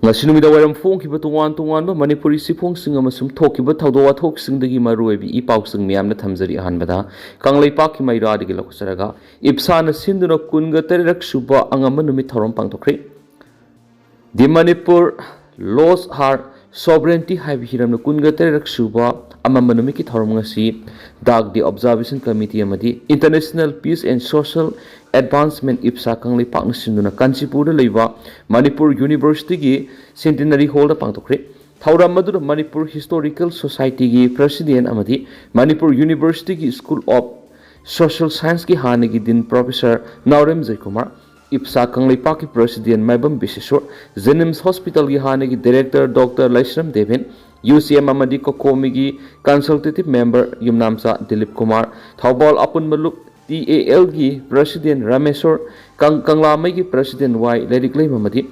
ngasi numida wairam phongkiba tongan manipuri sifongsinga masum thokiba thawdo wathoksingdagi maruibi ipausing miyamna thamjari ahanbada kanglaipak ki mairadi gi lakusaraga IPSAN sinduna kunga tarak suba angama numit thorom pangthokre the Manipur lost her sovereignty haibi hiramna kunga tarak suba amama numit ki thorom ngasi dag the observation committee amadi international peace and social advancement IPSA kanglai pakna sinduna Kangpokpi da leiba Manipur University gi centenary hall da pangthokre thauram madu Manipur historical society gi president amadi Manipur University gi school of social science ki hanagi din professor Naurem Jaikumar IPSA kanglai pak ki president maibam bisesor Jenims hospital gi hanagi director Dr. Laisram Deven UCM amadi kokomi gi consultative member yumnamsa Dilip Kumar Thaubal apun maluk TAL gi president Rameswar Kanglamai gi president Y Leriklai Mamadi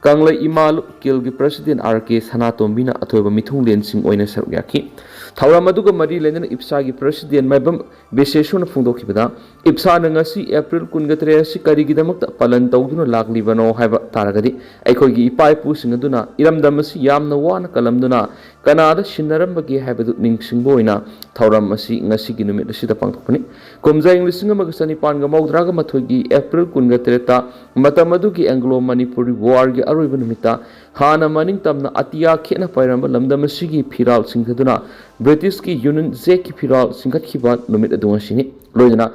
Kanglai Imal Kil gi president RK Sanatombina athoiba mithunglen sing oina saryaki Thauramadu mari lenen IPSA gi president maibam beseshona phungdokhibada IPSA na ngasi April 13 si karigi damakta palan tawduna laklibano haiba taragadi aikoi gi ipai pu singaduna iramdam si yamna wana kalamduna kanada shinarambagi haibadu ningsingboina thauram asi ngasi gi numit asida pangthokpani komjai inglising magasani panga mawdraga mathogi April 13 ta matamadu gi Anglo Manipuri war gi aroiba numita hana maning tamna atia khena pairamba lamdam asigi phiral singthaduna British ki Union Jack ki phiral singkhatkiba numit adunga sini loina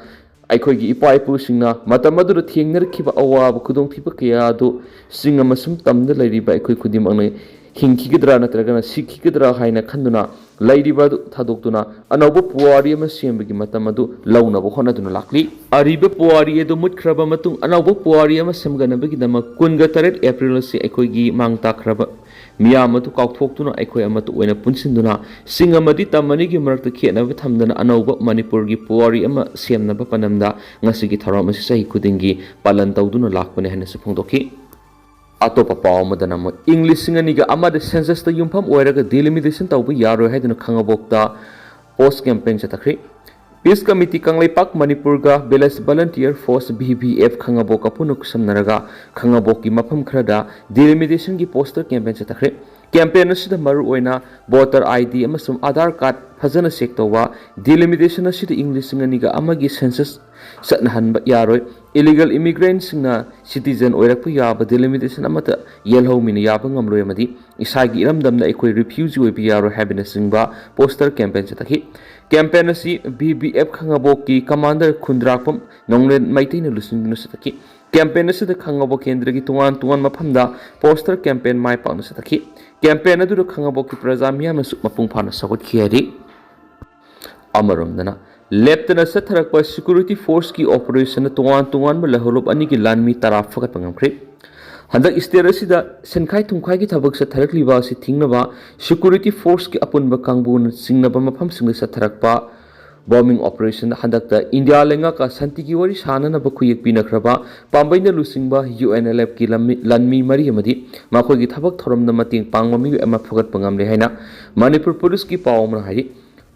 aikoi gi ipai pu singna matamadu thengnerkiba awaba kudong thiba kya do singa masum tamda lairiba aikoi kudim angai hingkigidra natragana sikhigidra haina khanduna lairiba thadokduna anauba puari ama sembagi matamadu launa bo honaduna lakli ariba puari edo mutkraba matung anauba puari ama semganabagi dama 28 April si aikoi gi mangta khraba miyamatu kaukthokduna aikoi amatu oina punsinduna singamadi tamani gi marakta khenaba thamdana anauba Manipur gi puari ama semnaba panamda ngasigi tharam asi sahi kudingi palan tawduna lakpane hana sphongdoki Atopa paw madana mo English singaniga amada census ta yumpham oiraga delimitation tawbu yaro haiduna Kangpokpi post campaign chatakri Peace Committee kanglai pak Manipur ga Belas Volunteer Force BVF Kangpokpi punuk samnaraga Kangpokpi mafam khrada delimitation gi poster campaign chatakri campaign asida maru oina voter ID amasum Aadhaar card phajana check tawwa delimitation asida English singaniga amagi census satnahanba yaroi illegal immigrants na citizen oirakpa yaba delimitation amata yelhomina yaba ngamloi amadi isagi iramdamna aikoi refugee oibi yaro habina singba poster campaign chatakhi campaign asi BBF Kangpokpi commander Khundrakpam Nonglen maitaina lusingna satakhi campaign asida Kangpokpi kendra gi tungan maphamda poster campaign mai pauna satakhi campaign adu Kangpokpi praja miyamna mapung phana sakot khiyari amaramdana Lieutenant Satharakpa Security Force ki operation tungan laholup ani ki lanmi taraf fakat pangamkre handak istera sida senkhai thungkhai ki thabak satharakliba si thingnaba security force ki apunba kangbun singnaba mafam singna satharakpa bombing operation handakta India lenga ka santi ki wari sanana ba khuyek pinakraba pambaina lusingba UNLF ki lanmi mari amadi makhoi gi thabak thoramna mating pangmami ama fakat pangamle haina Manipur police ki pawmna hari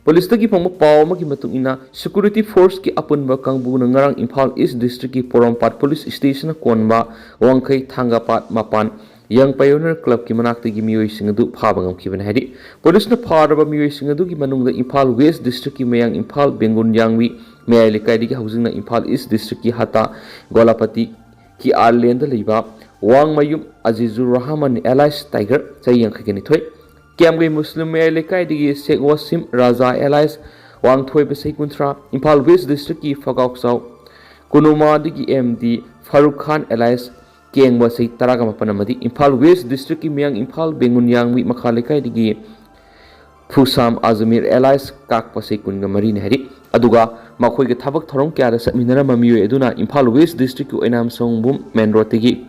Police ki pangma pawma ki matung ina security force ki apunba kangbu na ngarang Imphal East District ki Porompat Police Station na konba wangkai thangapat mapan Young Pioneer Club ki manakta gi miyoi singadu phabangam ki ban hadi police na pharaba miyoi singadu gi manungda Imphal West District ki mayang Imphal Bengun Yangwi mayai lekai gi housing na Imphal East District ki hata Golapati ki Arlen da leiba Wangmayum Azizur Rahman Allies Tiger sayang khagani thoi Kiamgai Muslim mayai lekai digi Sheikh Wasim Raza Allies Wangthoi Besai Kuntra Imphal West District ki Fagauksaw Kunuma digi MD Farooq Khan Allies Kengba Sei Taraga Mapanamadi Imphal West District ki Miyang Imphal Bengun Yangwi makha lekai digi Phusam Azmir Allies Kakpa Sei Kunga Mari ne hari aduga makhoi ge thabak thorong kya ra satminara mamiyoi aduna Imphal West District ki Oinam Songbum main road tegi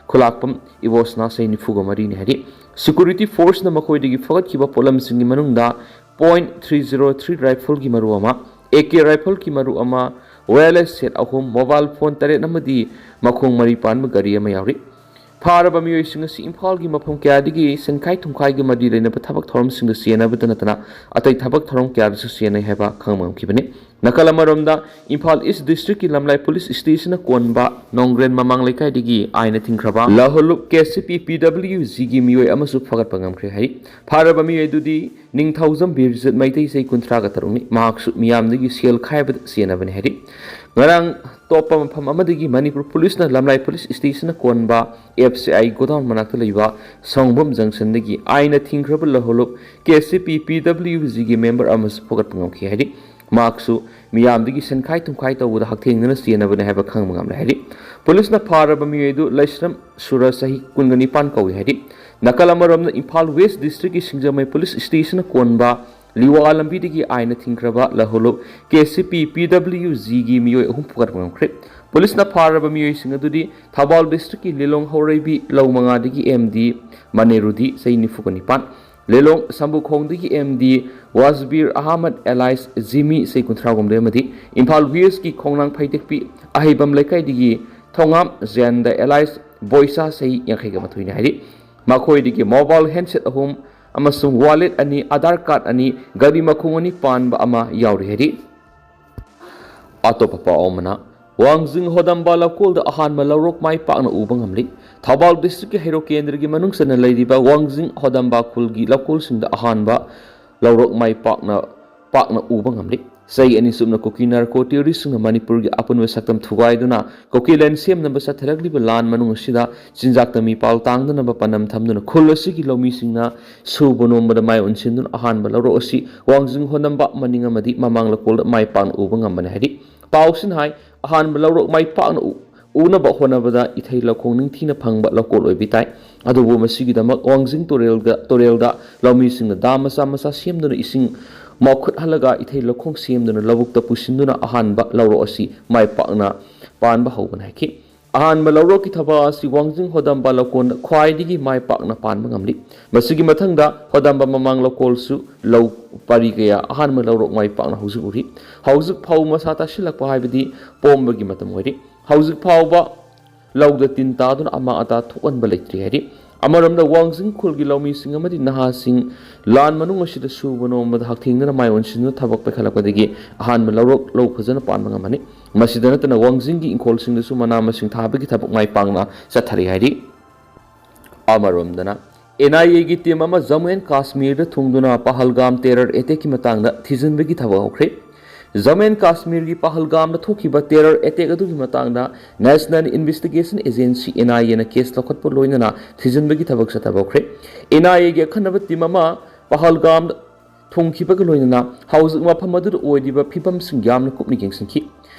khulakpam Ivosna Sei Nifuga Mari ne hari Security Force na makhoi digi fagat kiba polam singi manungda .303 rifle ki maru ama AK rifle ki maru ama wireless set ahum mobile phone tare namadi makhong mari pan ma gari ama yauri ꯐꯥꯔꯕ ꯃꯤꯑꯣꯏꯁꯤꯡ ꯑꯁꯤ ꯏꯝꯐꯥꯜꯒꯤ ꯃꯐꯝ ꯀꯌꯥꯗꯒꯤ ꯁꯦꯟꯈꯥꯏ ꯊꯨꯝꯈꯥꯏꯒꯤ ꯃꯔꯤ ꯂꯩꯅꯕ ꯊꯕꯛ ꯊꯧꯔꯝꯁꯤꯡꯗ ꯆꯦꯟꯅꯕꯇ ꯅꯠꯇꯅ ꯑꯇꯩ ꯊꯕꯛ ꯊꯧꯔꯝ ꯀꯌꯥꯗꯁꯨ ꯆꯦꯟꯅꯩ ꯍꯥꯏꯕ ꯈꯪꯕ ꯉꯝꯈꯤꯕꯅꯤ ꯅꯥꯀꯜ ꯑꯃꯔꯣꯝꯗ ꯏꯝꯐꯥꯜ ꯏꯁ ꯗꯤꯁꯇ꯭ꯔꯤꯛꯀꯤ ꯂꯝꯂꯥꯏ ꯄꯨꯂꯤꯁ ꯁ꯭ꯇꯦꯁꯟꯅ ꯀꯣꯟꯕ ꯅꯣꯡꯒ꯭ꯔꯦꯟ ꯃꯃꯥꯡ ꯂꯩꯀꯥꯏꯗꯒꯤ ꯑꯥꯏꯟꯅ ꯊꯤꯡꯈ꯭ꯔꯕ ꯂꯍꯣꯂꯨꯞ ꯀꯦꯁꯤꯄꯤ ꯃꯤꯑꯣꯏ ꯑꯃꯁꯨ ꯐꯒꯠꯄ ꯉꯝꯈ꯭ꯔꯦ ꯍꯥꯏ ꯐꯥꯔꯕ ꯃꯤꯑꯣꯏꯗꯨꯗꯤ ꯅꯤꯡꯊꯧꯖꯝ ꯕꯤꯔꯖꯤꯠ ꯃꯩꯇꯩ ꯆꯍꯤ 36ꯅꯤ ꯃꯍꯥꯛꯁꯨ ꯃꯤꯌꯥꯝꯗꯒꯤ ꯁꯦꯜ ꯈꯥꯏꯕꯗ ꯆꯦꯟꯅꯕꯅꯤ ꯍꯥꯏꯔꯤ ꯉꯔꯥꯡ ꯇꯣꯞꯄ ꯃꯐꯝ ꯑꯃꯗꯒꯤ ꯃꯅꯤꯄꯨꯔ ꯄꯨꯂꯤꯁꯅ ꯂꯝꯂꯥꯏ ꯄꯨꯂꯤꯁ ꯁ꯭ꯇꯦꯁꯟꯅ ꯀꯣꯟꯕ FCI ꯒꯣꯗꯥꯎꯟ ꯃꯅꯥꯛꯇ ꯂꯩꯕ ꯁꯣꯡꯕꯝ ꯖꯪꯁꯟꯗꯒꯤ ꯑꯥꯏꯟꯅ ꯊꯤꯡꯈ꯭ꯔꯕ ꯂꯍꯣꯂꯨꯞ ꯀꯦꯁꯤꯄꯤ ꯃꯦꯝꯕꯔ ꯑꯃꯁꯨ ꯐꯒꯠꯄ ꯉꯝꯈꯤ ꯍꯥꯏꯔꯤ ꯃꯍꯥꯛꯁꯨ ꯃꯤꯌꯥꯝꯗꯒꯤ ꯁꯦꯟꯈꯥꯏ ꯊꯨꯝꯈꯥꯏ ꯇꯧꯕꯗ ꯍꯛꯊꯦꯡꯅꯅ ꯆꯦꯟꯅꯕꯅꯤ ꯍꯥꯏꯕ ꯈꯪꯕ ꯉꯝꯂꯦ ꯍꯥꯏꯔꯤ ꯄꯨꯂꯤꯁꯅ ꯐꯥꯔꯕ ꯃꯤꯑꯣꯏꯗꯨ ꯂꯩꯁ꯭ꯔꯝ ꯁꯨꯔ ꯆꯍꯤ 29 ꯀꯧꯏ ꯍꯥꯏꯔꯤ ꯅꯥꯀꯜ ꯑꯃꯔꯣꯝꯗ ꯏꯝꯐꯥꯜ ꯋꯦꯁ ꯗꯤꯁꯇ꯭ꯔꯤꯛꯀꯤ ꯁꯤꯡꯖꯃꯩ ꯄꯨꯂꯤꯁ ꯁ꯭ꯇꯦꯁꯟꯅ ꯀꯣꯟꯕ ꯂꯤꯋꯥ ꯂꯝꯕꯤꯗꯒꯤ ꯑꯥꯏꯟꯅ ꯊꯤꯡꯈ꯭ꯔꯕ ꯂꯍꯣꯂꯨꯞ ꯀꯦꯁꯤꯄꯤ ꯃꯤꯑꯣꯏ 3 ꯐꯒꯠꯄ ꯉꯝꯈ꯭ꯔꯦ ꯄꯨꯂꯤꯁꯅ ꯐꯥꯔꯕ ꯃꯤꯑꯣꯏꯁꯤꯡ ꯑꯗꯨꯗꯤ ꯊꯧꯕꯥꯜ ꯗꯤꯁꯇ꯭ꯔꯤꯛꯀꯤ ꯂꯤꯂꯣꯡ ꯍꯧꯔꯩꯕꯤ ꯂꯧ ꯃꯉꯥꯗꯒꯤ MD ꯃꯅꯦꯔꯨꯗꯤ ꯆꯍꯤ 29 ꯂꯤꯂꯣꯡ ꯁꯝꯕꯨꯈꯣꯡꯗꯒꯤ MD ꯋꯥꯖꯕꯤꯔ ꯑꯍꯃꯗ ꯑꯦꯂꯥꯏꯁ ꯖꯤꯃꯤ ꯆꯍꯤ 39 ꯑꯃꯗꯤ ꯏꯝꯐꯥꯜ ꯋꯦꯁꯀꯤ ꯈꯣꯡꯅꯥꯡ ꯐꯩꯇꯦꯛꯄꯤ ꯑꯍꯩꯕꯝ ꯂꯩꯀꯥꯏꯗꯒꯤ ꯊꯣꯉꯥꯝ ꯖꯦꯟꯗ ꯑꯦꯂꯥꯏꯁ ꯕꯣꯏꯁꯥ ꯆꯍꯤ 52 ꯍꯥꯏꯔꯤ ꯃꯈꯣꯏꯗꯒꯤ ꯃꯣꯕꯥꯏꯜ ꯍꯦꯟꯗꯁꯦꯠ 3 ꯑꯃꯁꯨꯡ ꯋꯥꯂꯦꯠ 2 ꯑꯙꯥꯔ ꯀꯥꯔꯗ 2 ꯒꯥꯔꯤ ꯃꯈꯣꯡ 2 ꯄꯥꯟꯕ ꯑꯃ ꯌꯥꯎꯔꯤ ꯍꯥꯏꯔꯤ ꯑꯇꯣꯞꯄ ꯄꯥꯎ ꯑꯃꯅ ꯋꯥꯡꯖꯤꯡ ꯍꯣꯗꯝꯕ ꯂꯧꯀꯣꯜꯗ ꯑꯍꯥꯟꯕ ꯂꯧꯔꯣꯛ ꯃꯥꯏ ꯄꯥꯛꯅ ꯎꯕ ꯉꯝꯂꯤ ꯊꯧꯕꯥꯜ ꯗꯤꯁꯇ꯭ꯔꯤꯛꯀꯤ ꯍꯩꯔꯣꯛ ꯀꯦꯟꯗ꯭ꯔꯒꯤ ꯃꯅꯨꯡ ꯆꯟꯅ ꯂꯩꯔꯤꯕ ꯋꯥꯡꯖꯤꯡ ꯍꯣꯗꯝꯕ ꯈꯨꯜꯒꯤ ꯂꯧꯀꯣꯜꯁꯤꯡꯗ ꯑꯍꯥꯟꯕ ꯂꯧꯔꯣꯛ ꯃꯥꯏ ꯄꯥꯛꯅ ꯎꯕ ꯉꯝꯂꯤ ꯆꯍꯤ 2 ꯁꯨꯞꯅ ꯀꯨꯀꯤ ꯅꯥꯔꯀꯣ ꯇꯦꯔꯣꯔꯤꯁꯁꯤꯡꯅ ꯃꯅꯤꯄꯨꯔꯒꯤ ꯑꯄꯨꯟꯕ ꯁꯛꯇꯝ ꯊꯨꯒꯥꯏꯗꯨꯅ ꯀꯨꯀꯤꯂꯦꯟ ꯁꯦꯝꯅꯕ ꯆꯠꯊꯔꯛꯂꯤꯕ ꯂꯥꯟ ꯃꯅꯨꯡ ꯑꯁꯤꯗ ꯆꯤꯟꯖꯥꯛꯇ ꯃꯤꯄꯥꯜ ꯇꯥꯡꯗꯅꯕ ꯄꯥꯟꯗꯝ ꯊꯝꯗꯨꯅ ꯈꯨꯜ ꯑꯁꯤꯒꯤ ꯂꯧꯃꯤꯁꯤꯡꯅ ꯁꯨꯕ ꯅꯣꯝꯕꯗ ꯃꯥꯏ ꯑꯣꯟꯁꯤꯟꯗꯨꯅ ꯑꯍꯥꯟꯕ ꯂꯧꯔꯣꯛ ꯑꯁꯤ ꯋꯥꯡꯖꯤꯡ ꯍꯣꯗꯝꯕ ꯃꯅꯤꯡ ꯑꯃꯗꯤ ꯃꯃꯥꯡ ꯂꯧꯀꯣꯜꯗ ꯃꯥꯏ ꯄꯥꯛꯅ ꯎꯕ ꯉꯝꯕꯅꯤ ꯍꯥꯏꯔꯤ ꯄꯥꯎꯁꯤꯅ ꯍꯥꯏ ꯑꯍꯥꯟꯕ ꯂꯧꯔꯣꯛ ꯃꯥꯏ ꯄꯥꯛꯅ ꯎꯅꯕ ꯍꯣꯠꯅꯕꯗ ꯏꯊꯩ ꯂꯧꯈꯣꯡ ꯅꯤꯡꯊꯤꯅ ꯐꯪꯕ ꯂꯧꯀꯣꯜ ꯑꯣꯏꯕ ꯇꯥꯏ ꯑꯗꯨꯕꯨ ꯃꯁꯤꯒꯤꯗꯃꯛ ꯋꯥꯡꯖꯤꯡ ꯇꯨꯔꯦꯜꯗ ꯂꯧꯃꯤꯁꯤꯡꯅ ꯗꯥꯝ ꯃꯆꯥ ꯁꯦꯝꯗꯨꯅ ꯏꯁꯤꯡ ꯃꯥꯎꯈꯠꯍꯜꯂꯒ ꯏꯊꯩ ꯂꯧꯈꯣꯡ ꯁꯦꯝꯗꯨꯅ ꯂꯧꯕꯨꯛꯇ ꯄꯨꯁꯤꯟꯗꯨꯅ ꯑꯍꯥꯟꯕ ꯂꯧꯔꯣꯛ ꯑꯁꯤ ꯃꯥꯏ ꯄꯥꯛꯅ ꯄꯥꯟꯕ ꯍꯧꯕꯅ ꯍꯥꯏꯈꯤ ꯑꯍꯥꯟꯕ ꯂꯧꯔꯣꯛꯀꯤ ꯊꯕꯛ ꯑꯁꯤ ꯋꯥꯡꯖꯤꯡ ꯍꯣꯗꯝꯕ ꯂꯧꯀꯣꯜꯗ ꯈ꯭ꯋꯥꯏꯗꯒꯤ ꯃꯥꯏ ꯄꯥꯛꯅ ꯄꯥꯟꯕ ꯉꯝꯂꯤ ꯃꯁꯤꯒꯤ ꯃꯊꯪꯗ ꯍꯣꯗꯝꯕ ꯃꯃꯥꯡ ꯂꯧꯀꯣꯜꯁꯨ ꯂꯧ ꯄꯔꯤ ꯀꯌꯥ ꯑꯍꯥꯟꯕ ꯂꯧꯔꯣꯛ ꯃꯥꯏ ꯄꯥꯛꯅ ꯍꯧꯖꯤꯛ ꯎꯔꯤ ꯍꯧꯖꯤꯛ ꯐꯧ ꯃꯁꯥ ꯇꯥꯁꯤꯜꯂꯛꯄ ꯍꯥꯏꯕꯗꯤ ꯄꯣꯝꯕꯒꯤ ꯃꯇꯝ ꯑꯣꯏꯔꯤ ꯍꯧꯖꯤꯛ ꯐꯥꯎꯕ ꯂꯧꯗ ꯇꯤꯟ ꯇꯥꯗꯨꯅ ꯑꯃꯥ ꯑꯇꯥ ꯊꯣꯛꯍꯟꯕ ꯂꯩꯇ꯭ꯔꯤ ꯍꯥꯏꯔꯤ ꯑꯃꯔꯣꯝꯗ ꯋꯥꯡꯖꯤꯡ ꯈꯨꯜꯒꯤ ꯂꯧꯃꯤꯁꯤꯡ ꯑꯃꯗꯤ ꯅꯍꯥꯁꯤꯡ ꯂꯥꯟ ꯃꯅꯨꯡ ꯑꯁꯤꯗ ꯁꯨꯕ ꯅꯣꯝꯕꯗ ꯍꯛꯊꯦꯡꯅꯅ ꯃꯥꯏ ꯑꯣꯟꯁꯤꯟꯗꯨꯅ ꯊꯕꯛ ꯄꯥꯏꯈꯠꯂꯛꯄꯗꯒꯤ ꯑꯍꯥꯟꯕ ꯂꯧ ꯐꯖꯅ ꯄꯥꯟꯕ ꯉꯝꯃꯅꯤ ꯃꯁꯤꯗ ꯅꯠꯇꯅ ꯋꯥꯡꯖꯤꯡꯒꯤ ꯏꯪꯈꯣꯜꯁꯤꯡꯗꯁꯨ ꯃꯅꯥ ꯃꯁꯤꯡ ꯊꯥꯕꯒꯤ ꯊꯕꯛ ꯃꯥꯏ ꯄꯥꯛꯅ ꯆꯠꯊꯔꯤ ꯍꯥꯏꯔꯤ ꯑꯃꯔꯣꯝꯗꯅ NIAꯒꯤ ꯇꯤꯝ ꯑꯃ ꯖꯝꯃꯨ ꯑꯦꯟड ꯀꯥꯁꯃꯤꯔꯗ ꯊꯨꯡꯗꯨꯅ ꯄꯍꯜꯒꯥꯝ ꯇꯦꯔꯔ ꯑꯦꯇꯦꯛꯀꯤ ꯃꯇꯥꯡꯗ ꯊꯤꯖꯤꯟꯕꯒꯤ ꯊꯕꯛ ꯍꯧꯈ꯭ꯔꯦ ꯖꯝꯃꯨ ꯑꯦꯟड ꯀꯥꯁꯃꯤꯔꯒꯤ ꯄꯍꯜꯒꯥꯝꯗ ꯊꯣꯛꯈꯤꯕ ꯇꯦꯔꯔ ꯑꯦꯇꯦꯛ ꯑꯗꯨꯒꯤ ꯃꯇꯥꯡꯗ ꯅꯦꯁꯅꯦꯜ ꯏꯟꯚꯦꯁꯇꯤꯒꯦꯁꯟ ꯑꯦꯖꯦꯟꯁꯤ NIAꯅ ꯀꯦꯁ ꯂꯧꯈꯠꯄ ꯂꯣꯏꯅꯅ ꯊꯤꯖꯤꯟꯕꯒꯤ ꯊꯕꯛ ꯆꯠꯊꯕ ꯍꯧꯈ꯭ꯔꯦ NIAꯒꯤ ꯑꯈꯟꯅꯕ ꯇꯤꯝ ꯑꯃ ꯄꯍꯜꯒꯥꯝꯗ ꯊꯨꯡꯈꯤꯕꯒ ꯂꯣꯏꯅꯅ ꯍꯧꯖꯤꯛ ꯃꯐꯝ ꯑꯗꯨꯗ ꯑꯣꯏꯔꯤꯕ ꯐꯤꯕꯝꯁꯤꯡ ꯌꯥꯝꯅ ꯀꯨꯞꯅ ꯌꯦꯡꯁꯤꯟꯈꯤ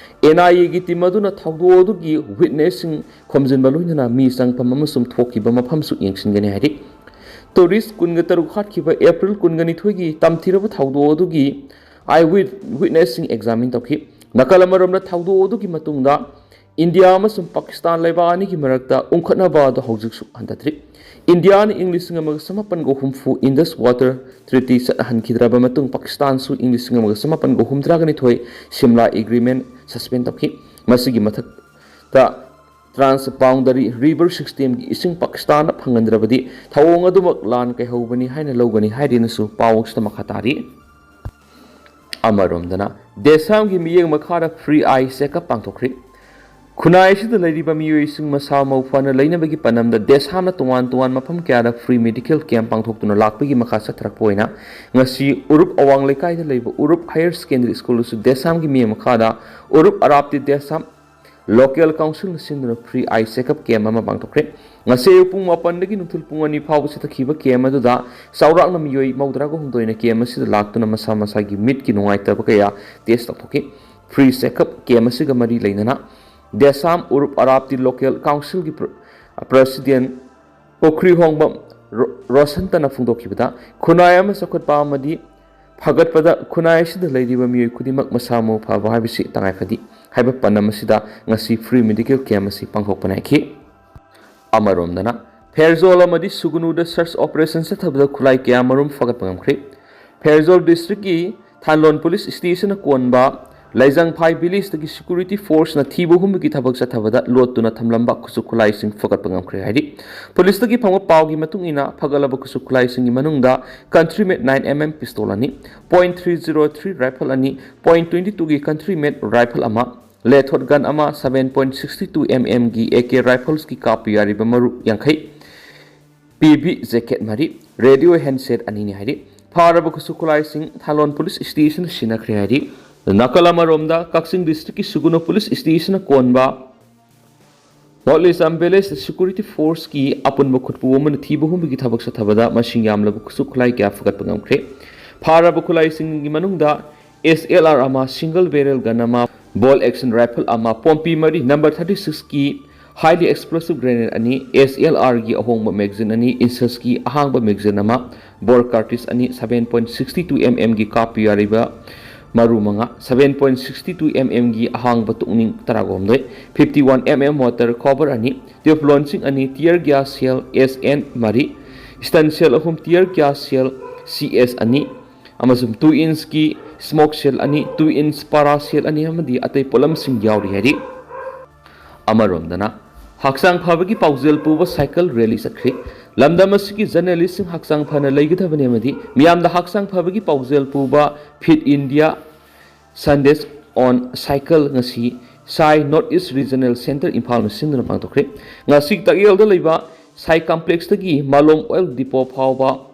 NIAꯒꯤ ꯇꯤꯝ ꯑꯗꯨꯅ ꯊꯧꯗꯣꯛ ꯑꯗꯨꯒꯤ ꯋꯤꯠꯅꯦꯁꯁꯤꯡ ꯈꯣꯝꯖꯤꯟꯕ ꯂꯣꯏꯅꯅ ꯃꯤ ꯆꯪꯐꯝ ꯑꯃꯁꯨꯡ ꯊꯣꯛꯈꯤꯕ ꯃꯐꯝꯁꯨ ꯌꯦꯡꯁꯤꯟꯒꯅꯤ ꯍꯥꯏꯔꯤ ꯇꯨꯔꯤꯁ 23 ꯍꯥꯠꯈꯤꯕ ꯑꯦꯄ꯭ꯔꯤꯜ 22ꯒꯤ ꯇꯝꯊꯤꯔꯕ ꯊꯧꯗꯣꯛ ꯑꯗꯨꯒꯤ ꯋꯤꯠꯅꯦꯁꯁꯤꯡ ꯑꯦꯛꯖꯥꯃꯤꯟ ꯇꯧꯈꯤ ꯅꯥꯀꯜ ꯑꯃꯔꯣꯝꯗ ꯊꯧꯗꯣꯛ ꯑꯗꯨꯒꯤ ꯃꯇꯨꯡꯗ ꯏꯟꯗꯤꯌꯥ ꯑꯃꯁꯨꯡ ꯄꯥꯀꯤꯁꯇꯥꯟ ꯂꯩꯕꯥꯛ ꯑꯅꯤꯒꯤ ꯃꯔꯛꯇ ꯎꯪꯈꯠꯅꯕ ꯑꯗꯨ ꯍꯧꯖꯤꯛꯁꯨ ꯍꯟꯊꯗ꯭ꯔꯤ ꯏꯟꯗꯤꯌꯥꯅ ꯏꯪ 1950 ꯏꯟꯗꯁ ꯋꯥꯇꯔ ꯇ꯭ꯔꯤꯇꯤ ꯆꯠꯅꯍꯟꯈꯤꯗ꯭ꯔꯕ ꯃꯇꯨꯡ ꯄꯥꯀꯤꯁꯇꯥꯟꯁꯨ ꯏꯪ 1952 ꯁꯤꯝꯂꯥ ꯑꯦꯒ꯭ꯔꯤꯃꯦꯟ ꯁꯁꯄꯦꯟ ꯇꯧꯈꯤ ꯃꯁꯤꯒꯤ ꯃꯊꯛꯇ ꯇ꯭ꯔꯥꯟꯁ-ꯕꯥꯎꯟꯗꯔꯤ ꯔꯤꯚꯔ ꯁꯤꯁꯇꯦꯝꯒꯤ ꯏꯁꯤꯡ ꯄꯥꯀꯤꯁꯇꯥꯟꯅ ꯐꯪꯍꯟꯗ꯭ꯔꯕꯗꯤ ꯊꯧꯑꯣꯡ ꯑꯗꯨꯃꯛ ꯂꯥꯟ ꯀꯩꯍꯧꯕꯅꯤ ꯍꯥꯏꯅ ꯂꯧꯒꯅꯤ ꯍꯥꯏꯗꯨꯅꯁꯨ ꯄꯥꯎ ꯑꯁꯤꯗ ꯃꯈꯥ ꯇꯥꯔꯤ ꯑꯃꯔꯣꯝꯗꯅ ꯗꯦꯁꯥꯝꯒꯤ ꯃꯤꯠꯌꯦꯡ ꯃꯈꯥꯗ ꯐ꯭ꯔꯤ ꯑꯥꯏ ꯆꯦꯛꯑꯞ ꯄꯥꯡꯊꯣꯛꯈ꯭ꯔꯤ ꯈꯨꯟꯅꯥꯏ ꯑꯁꯤꯗ ꯂꯩꯔꯤꯕ ꯃꯤꯑꯣꯏꯁꯤꯡ ꯃꯁꯥ ꯃꯎ ꯐꯅ ꯂꯩꯅꯕꯒꯤ ꯄꯥꯟꯗꯝꯗ ꯗꯦꯁꯥꯝꯅ ꯇꯣꯉꯥꯟ ꯃꯐꯝ ꯀꯌꯥꯗ ꯐ꯭ꯔꯤ ꯃꯦꯗꯤꯀꯦꯜ ꯀꯦꯝꯞ ꯄꯥꯡꯊꯣꯛꯇꯨꯅ ꯂꯥꯛꯄꯒꯤ ꯃꯈꯥ ꯆꯠꯊꯔꯛꯄ ꯑꯣꯏꯅ ꯉꯁꯤ ꯎꯔꯨꯞ ꯑꯋꯥꯡ ꯂꯩꯀꯥꯏꯗ ꯂꯩꯕ ꯎꯔꯨꯞ ꯍꯥꯌꯔ ꯁꯦꯀꯦꯟꯗꯔꯤ ꯁ꯭ꯀꯨꯜꯗꯁꯨ ꯗꯦꯁꯥꯝꯒꯤ ꯃꯤꯠꯌꯦꯡ ꯃꯈꯥꯗ ꯎꯔꯨꯞ ꯑꯔꯥꯞꯇꯤ ꯗꯦꯁꯥꯝ ꯂꯣꯀꯦꯜ ꯀꯥꯎꯟꯁꯤꯜꯅ ꯁꯤꯟꯗꯨꯅ ꯐ꯭ꯔꯤ ꯑꯥꯏ ꯆꯦꯛꯑꯞ ꯀꯦꯝꯞ ꯑꯃ ꯄꯥꯡꯊꯣꯛꯈ꯭ꯔꯦ ꯉꯁꯤ ꯑꯌꯨꯛ ꯄꯨꯡ 8ꯗꯒꯤ ꯅꯨꯡꯊꯤꯜ ꯄꯨꯡ 2 ꯐꯥꯎꯕ ꯆꯠꯊꯈꯤꯕ ꯀꯦꯝꯞ ꯑꯗꯨꯗ ꯆꯥꯎꯔꯥꯛꯅ ꯃꯤꯑꯣꯏ 39ꯅ ꯀꯦꯝꯞ ꯑꯁꯤꯗ ꯂꯥꯛꯇꯨꯅ ꯃꯁꯥ ꯃꯁꯥꯒꯤ ꯃꯤꯠꯀꯤ ꯅꯨꯡꯉꯥꯏꯇꯕ ꯀꯌꯥ ꯇꯦꯁ ꯇꯧꯊꯣꯛꯈꯤ ꯐ꯭ꯔꯤ ꯆꯦꯛꯑꯞ ꯀꯦꯝꯞ ꯑꯁꯤꯒ ꯃꯔꯤ ꯂꯩꯅꯅ ꯗꯦꯁꯥꯝ ꯎꯔꯨꯞ ꯑꯔꯥꯞꯇꯤ ꯂꯣꯀꯦꯜ ꯀꯥꯎꯟꯁꯤꯜꯒꯤ ꯄ꯭ꯔꯁꯤꯗꯦꯟ ꯄꯣꯈ꯭ꯔꯤꯍꯣꯡꯕꯝ ꯔꯣꯁꯟꯇꯅ ꯐꯣꯡꯗꯣꯛꯈꯤꯕꯗ ꯈꯨꯟꯅꯥꯏ ꯑꯃ ꯆꯥꯎꯈꯠꯄ ꯑꯃꯗꯤ ꯐꯒꯠꯄꯗ ꯈꯨꯟꯅꯥꯏ ꯑꯁꯤꯗ ꯂꯩꯔꯤꯕ ꯃꯤꯑꯣꯏ ꯈꯨꯗꯤꯡꯃꯛ ꯃꯁꯥ ꯃꯎ ꯐꯕ ꯍꯥꯏꯕꯁꯤ ꯇꯉꯥꯏꯐꯗꯦ ꯍꯥꯏꯕ ꯄꯥꯟꯗꯝ ꯑꯁꯤꯗ ꯉꯁꯤ ꯐ꯭ꯔꯤ ꯃꯦꯗꯤꯀꯦꯜ ꯀꯦꯝꯞ ꯑꯁꯤ ꯄꯥꯡꯊꯣꯛꯄ ꯅꯥꯏꯈꯤ ꯑꯃꯔꯣꯝꯗꯅ ꯐꯦꯔꯖꯣꯜ ꯑꯃꯗꯤ ꯁꯨꯒꯨꯅꯨꯗ ꯁꯔꯆ ꯑꯣꯄꯔꯦꯁꯟ ꯆꯠꯊꯕꯗ ꯈꯨꯠꯂꯥꯏ ꯀꯌꯥꯃꯔꯨꯝ ꯐꯒꯠꯄ ꯉꯝꯈ꯭ꯔꯦ ꯐꯦꯔꯖꯣꯜ ꯗꯤꯁꯇ꯭ꯔꯤꯛꯀꯤ ꯊꯥꯟꯂꯣꯟ ꯄꯨꯂꯤꯁ ꯁ꯭ꯇꯦꯁꯟꯅ ꯀꯣꯟꯕ Laizang Phai Village the security force na thibo humbi thabak sathabada lot tuna thamlamba khusuk khulai sing fakat pangam khre haidi police gi phangwa pawgi matung ina phagalaba khusuk khulai sing manungda country made 9mm pistol ani .303 rifle ani .22 gi country made rifle ama lethot gun ama 7.62 mm gi AK rifles ki copy yari bamaru yankhai PB jacket mari radio handset ani ni haidi pharaba khusuk khulai sing Thalon police station sina khre haidi Nakalama Romda, Kaksing District Suguno Police Station Konba Notlis Ambeles Security Force ki upon Bokut woman Tibo Humbi Tabak Satabada, Machine Suklai Gafagat Pangamkre, Parabukulai singing Manunda, SLR Ama, single barrel gunama, ball action rifle Ama, Pompi Mari, number 36 ki, highly explosive grenade ani, SLR gi Ahongba magazine ani, Insas ki Ahangba magazine ama, bore cartridge ani, 7.62 mm gi copy ariba. Maru manga 7.62 mm gi ahang batukning taragomdoi 51 mm motor cover ani tube launching ani tear gas cell SN mari stun cell ahum tear gas cell CS ani amasum 2 inch ki smoke cell ani 2 inch para cell ani amadi atai polam sing yauri hari amarom dana haksang phabagi paujel puba cycle rally sakri lamdamasiki journalist haksang phana leigithabane amadi miyamda haksang phabagi paujel puba fit India Sundays on cycle ngasi Sai North East Regional Center Imphal na sinduna pangtokre ngasi tagyel da leiba Sai complex tagi Malom Oil Depot phawba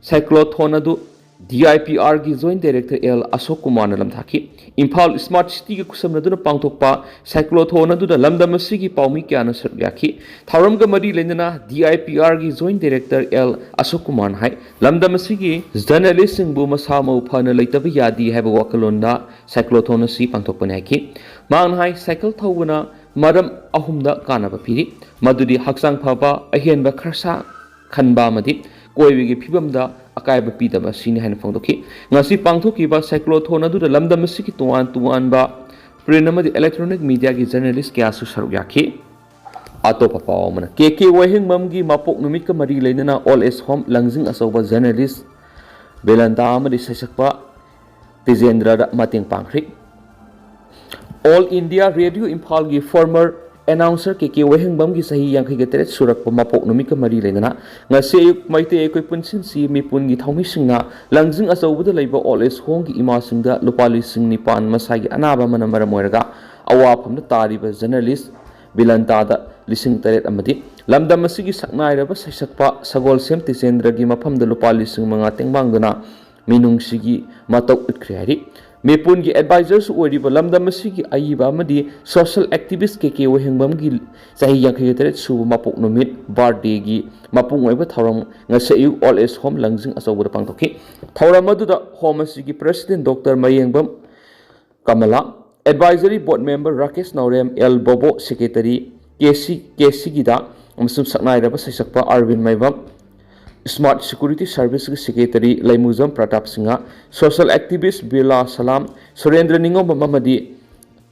cyclothon adu DIPR gi Joint Director L Ashok Kumar na lamthaki Imphal Smart City gi kusamna duna pangtokpa cyclothon adu da lamdamasigi paumi kya na saryaki tharam ga mari lendana DIPR gi Joint Director L Ashok Kumar hai lamdamasigi journalist sing bu masama uphana leitabi yadi haiba wakalonda cyclothon si pangtokpane ki mang hai cycle thawuna maram ahumda kanaba piri madudi haksang phaba ahenba kharsa khanba madi koiwigi phibamda akaiba pidaba sini haina phangdoki ngasi pangthokiba cyclothon adu da lamdamasigi tuan ba prenamadi electronic media gi journalist kya su saruk yakhi atopa pawmana KK wahing mamgi mapok numit ka mari leinana all is home langjing asoba journalist belanta amadi sasakpa Tejendra mating pangkhri All India Radio Imphal gi former announcer KK wahing bam gi sahi yang khige teret surak pa mapok numit ka mari leinana ngase yuk maite ekoi punsin si mipun gi thawmi singna langjing asobuda leiba all is home gi ima singda lupali sing nipan masagi anaba manamara moiraga awa phamna tariba journalist Bilanta da lising taret amadi lamdam asigi saknairaba saisakpa sagol sem Tejendra gi mafam da lupa lising mga tengbangduna minung sigi matok utkre hari mepun gi advisors oriba lamdam asigi ayiba amadi social activist KK wahengbam gi sahi yang teret subu mapok numit birthday gi mapung oiba thawram ngasayu all age home langjing asobuda pangtoki thawram aduda home asigi president Dr. Mayengbam Kamala Advisory Board Member Rakesh Naurem L. Bobo Secretary KC Gida Amsum Saknai Raba Sasakpa Arvind Maibam Smart Security Service Secretary Laimuzam Pratap Singha Social Activist Bila Salam Surendra Ningo Mamadi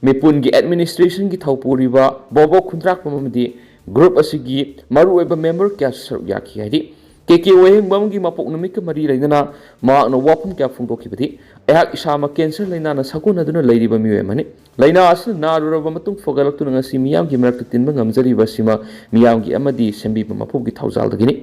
Mipungi Administration Gi Thaupuriba Bobo Kuntrak Mamadi Group Asigi Maru Eba Member Kya Yaki Hadi KK wahing bamgi mapok numit ka mari lainana ma no wapum kya phungdoki badi ayhak isama cancer laina na sakuna duna leiriba miwe mani laina asna naruraba matung fogalak tu ngasi miyam gi marak tinba ngamjari basima miyam gi amadi sembi mapuk gi thawjal dagini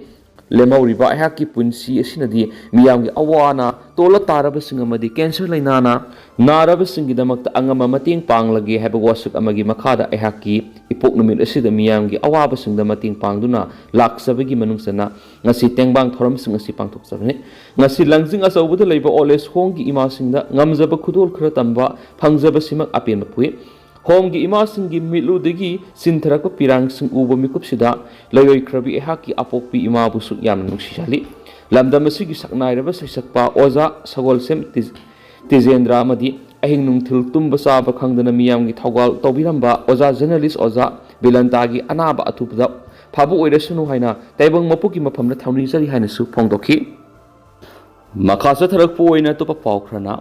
lemawriba ayhak ki punsi asinadi miyam gi awana tola taraba singamadi cancer laina na naraba singi damakta angama mating panglagi haba wasuk amagi makhada ayhak ki ipok numit asida miyam gi awaba singda mating pangduna laksabagi manungsana ngasi tengbang thoram sing asi pangthok sabne ngasi langjing asawbuda leiba oles honggi ima singda ngamjaba khudol khra tamba phangjaba simak apen pui honggi ima singi milu degi sinthrak pirang sing ubo mikup sida layoi khrabi ehaki apokpi ima busuk yam nuksishali lamdam asigi saknai raba saisakpa oza sagol sem Tejendra amadi ahing nungthil tumba saba khangdana miyam gi thawgal tawbiramba oza journalist oza Bilanta gi anaba atupda Phabu oirasunu haina taibang mapuki mafamna thawni jari haina su phongdoki makhasa tharakpu oina topa pawkhrana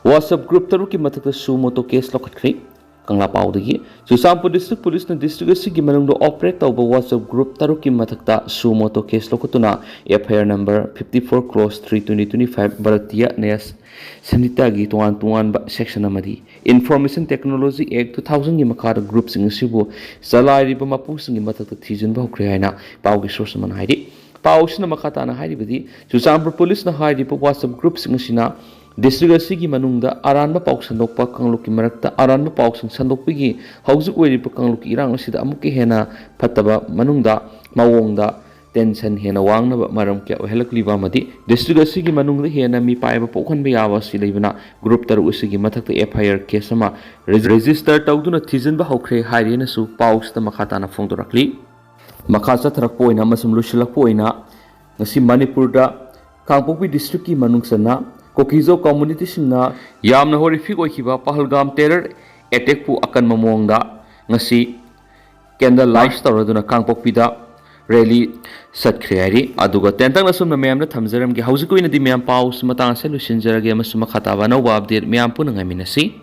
WhatsApp group taruki mathakta su moto case lokhatkri Kangla Paudagi, Chusapur District Police na District Sigi Manungdo operate tauba WhatsApp group taruki mathakta sumoto case lokotuna FIR number 54/3/2025 Bharatiya Nes Sanita gi tuan ba section amadi Information Technology Act 2000 gi makara group sing sibu salai riba mapu sing mathakta thijin ba hokre haina paugi source man haidi pausna makata na haidi bidi Chusapur Police na haidi pa WhatsApp group sing sina District Sigi Manungda Aranba Pauk Sandokpa Kangluki Marakta Aranba Pauk Sandokpigi Hausuk Weripa Kangluki Irang Sida Amuki Hena Pataba Manungda Mawongda Tension Hena Wangna Maram Kya Helakliva Mati District Sigi Manungda Hena Mi Paiba Pokan Biawa Silivana Group Taru Usigi Matak FIR Kesama Register Tauduna Tizen Bahokre Hairina Su Paus the Makatana Fondorakli Makasa Trakpoina Masum Lushalapoina Nasi Manipurda Kangpokpi District Manungsana Kuki Zo community singna yamna horrific oikiba Pahalgam terror attack pu akan mamongda ngasi candle lights tawraduna Kangpokpi da rally satkhreari aduga tentang nasumna mayamna thamjaram gi hausi koina di mayam paus matang se lusinjarage masuma khataba no update mayam pu nangaminasi